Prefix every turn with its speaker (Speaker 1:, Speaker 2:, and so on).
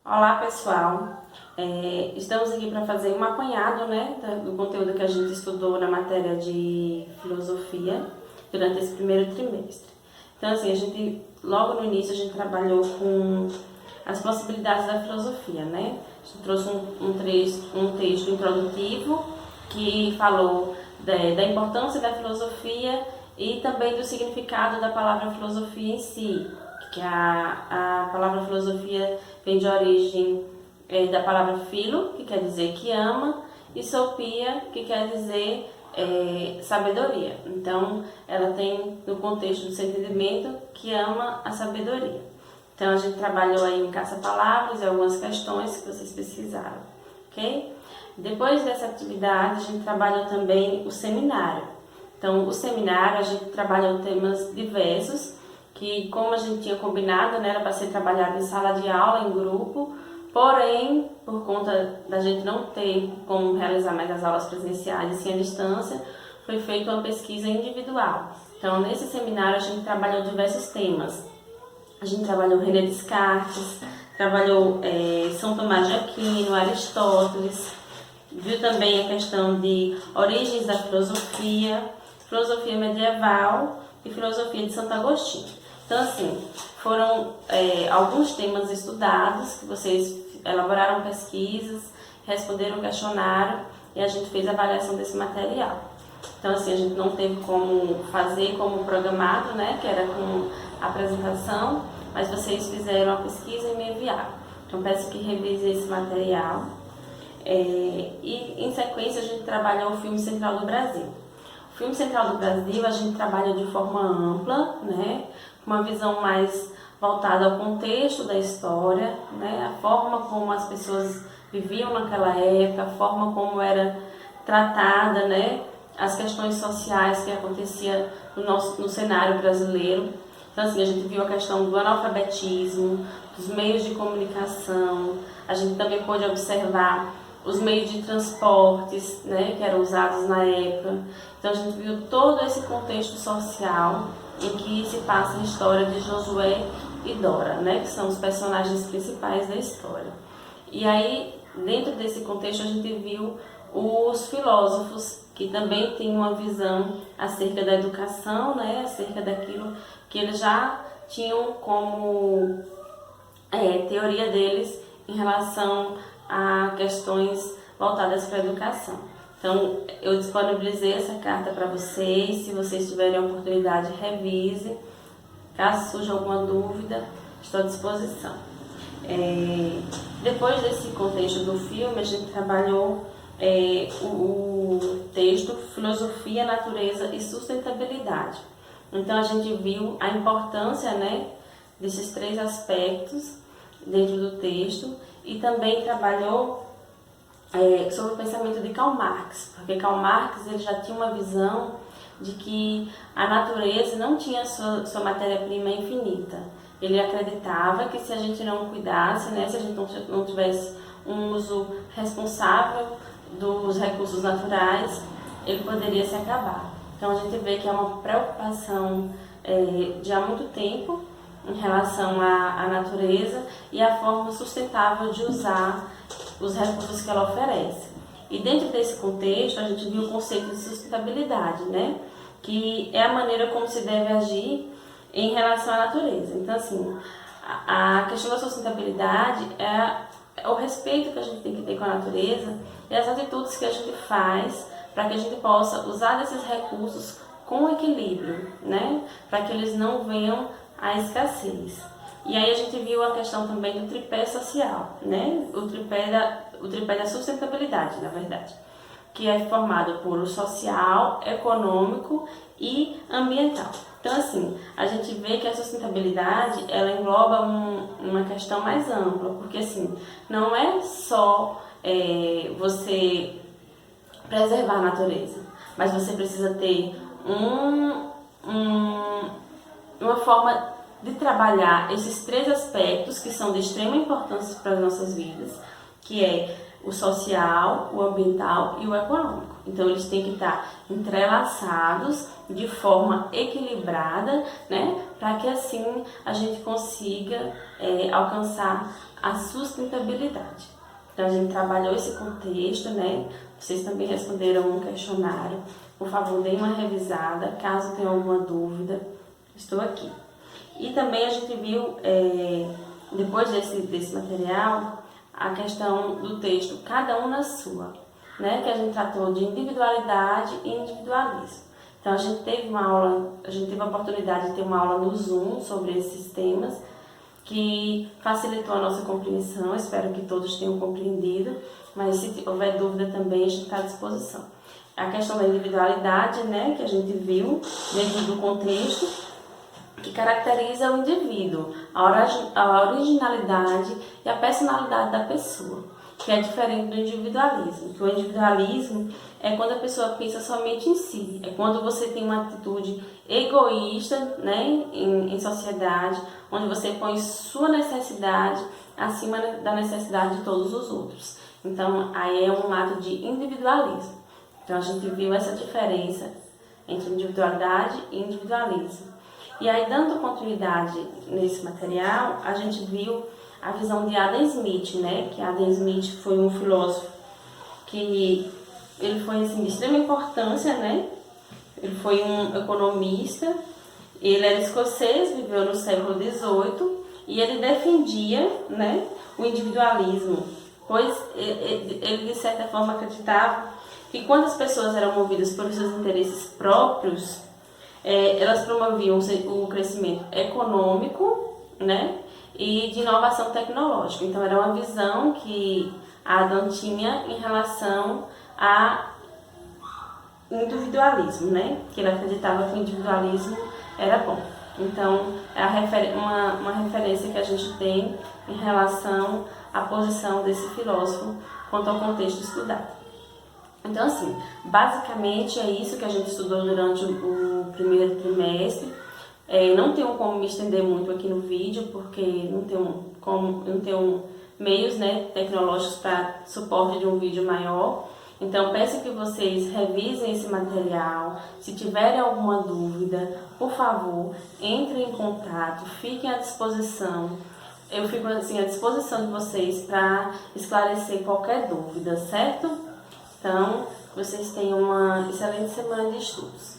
Speaker 1: Olá pessoal, estamos aqui para fazer um apanhado, do conteúdo que a gente estudou na matéria de filosofia durante esse primeiro trimestre. Então assim, logo no início a gente trabalhou com as possibilidades da filosofia, né? A gente trouxe um texto introdutivo que falou da importância da filosofia e também do significado da palavra filosofia em si, que a palavra filosofia vem de origem da palavra philo, que quer dizer que ama, e sophia, que quer dizer sabedoria. Então, ela tem no contexto do seu entendimento que ama a sabedoria. Então, a gente trabalhou aí em caça-palavras e algumas questões que vocês pesquisaram, ok? Depois dessa atividade, a gente trabalhou também o seminário. Então, o seminário, a gente trabalhou temas diversos, que como a gente tinha combinado, era para ser trabalhado em sala de aula, em grupo, porém, por conta da gente não ter como realizar mais as aulas presenciais e sim à distância, foi feita uma pesquisa individual. Então, nesse seminário, a gente trabalhou diversos temas. A gente trabalhou René Descartes, trabalhou São Tomás de Aquino, Aristóteles, viu também a questão de origens da filosofia, filosofia medieval e filosofia de Santo Agostinho. Então, assim, foram alguns temas estudados, que vocês elaboraram pesquisas, responderam questionário e a gente fez a avaliação desse material. Então, assim, a gente não teve como fazer como programado, que era com apresentação, mas vocês fizeram a pesquisa e me enviaram. Então, peço que revise esse material. E, em sequência, a gente trabalhou o filme Central do Brasil. O filme Central do Brasil, a gente trabalha de forma ampla, uma visão mais voltada ao contexto da história, a forma como as pessoas viviam naquela época, a forma como era tratada, as questões sociais que aconteciam no cenário brasileiro. Então, assim, a gente viu a questão do analfabetismo, dos meios de comunicação, a gente também pôde observar os meios de transportes, que eram usados na época. Então, a gente viu todo esse contexto social em que se passa a história de Josué e Dora, que são os personagens principais da história. E aí, dentro desse contexto, a gente viu os filósofos que também têm uma visão acerca da educação, acerca daquilo que eles já tinham como teoria deles em relação a questões voltadas para a educação. Então, eu disponibilizei essa carta para vocês. Se vocês tiverem a oportunidade, revise. Caso surja alguma dúvida, estou à disposição. Depois desse contexto do filme, a gente trabalhou o texto Filosofia, Natureza e Sustentabilidade. Então, a gente viu a importância desses três aspectos dentro do texto e também trabalhou sobre o pensamento de Karl Marx, porque Karl Marx ele já tinha uma visão de que a natureza não tinha sua matéria-prima infinita. Ele acreditava que se a gente não cuidasse, se a gente não tivesse um uso responsável dos recursos naturais, ele poderia se acabar. Então a gente vê que é uma preocupação de há muito tempo em relação à natureza e à forma sustentável de usar os recursos que ela oferece. E dentro desse contexto, a gente viu o conceito de sustentabilidade, que é a maneira como se deve agir em relação à natureza. Então, assim, a questão da sustentabilidade é o respeito que a gente tem que ter com a natureza e as atitudes que a gente faz para que a gente possa usar desses recursos com equilíbrio, para que eles não venham à escassez. E aí a gente viu a questão também do tripé social, o tripé da sustentabilidade, na verdade, que é formado por o social, econômico e ambiental. Então, assim, a gente vê que a sustentabilidade, ela engloba uma questão mais ampla, porque, assim, não é só você preservar a natureza, mas você precisa ter uma forma de trabalhar esses três aspectos que são de extrema importância para as nossas vidas, que é o social, o ambiental e o econômico. Então, eles têm que estar entrelaçados de forma equilibrada, para que assim a gente consiga alcançar a sustentabilidade. Então a gente trabalhou esse contexto, né? Vocês também responderam um questionário. Por favor, deem uma revisada, caso tenham alguma dúvida, estou aqui. E também a gente viu, depois desse material, a questão do texto, cada um na sua, né? Que a gente tratou de individualidade e individualismo. Então a gente teve a oportunidade de ter uma aula no Zoom sobre esses temas, que facilitou a nossa compreensão, espero que todos tenham compreendido, mas se houver dúvida também a gente está à disposição. A questão da individualidade, né, que a gente viu dentro do contexto, que caracteriza o indivíduo, a originalidade e a personalidade da pessoa, que é diferente do individualismo. O individualismo é quando a pessoa pensa somente em si, é quando você tem uma atitude egoísta, né, em sociedade, onde você põe sua necessidade acima da necessidade de todos os outros. Então, aí é um ato de individualismo. Então, a gente viu essa diferença entre individualidade e individualismo. E aí, dando continuidade nesse material, a gente viu a visão de Adam Smith, né? Que Adam Smith foi um filósofo que ele foi assim, de extrema importância, né? Ele foi um economista, ele era escocês, viveu no século XVIII e ele defendia, né, o individualismo, pois ele de certa forma acreditava que quando as pessoas eram movidas por seus interesses próprios, elas promoviam o crescimento econômico, né, e de inovação tecnológica. Então era uma visão que Adam tinha em relação a individualismo, né, que ele acreditava que o individualismo era bom. Então é uma referência que a gente tem em relação à posição desse filósofo quanto ao contexto estudado. Então, assim, basicamente é isso que a gente estudou durante o primeiro trimestre. Não tenho como me estender muito aqui no vídeo, porque não tenho meios, né, tecnológicos para suporte de um vídeo maior. Então, peço que vocês revisem esse material. Se tiverem alguma dúvida, por favor, entrem em contato, fiquem à disposição. Eu fico assim, à disposição de vocês para esclarecer qualquer dúvida, certo? Então, vocês tenham uma excelente semana de estudos.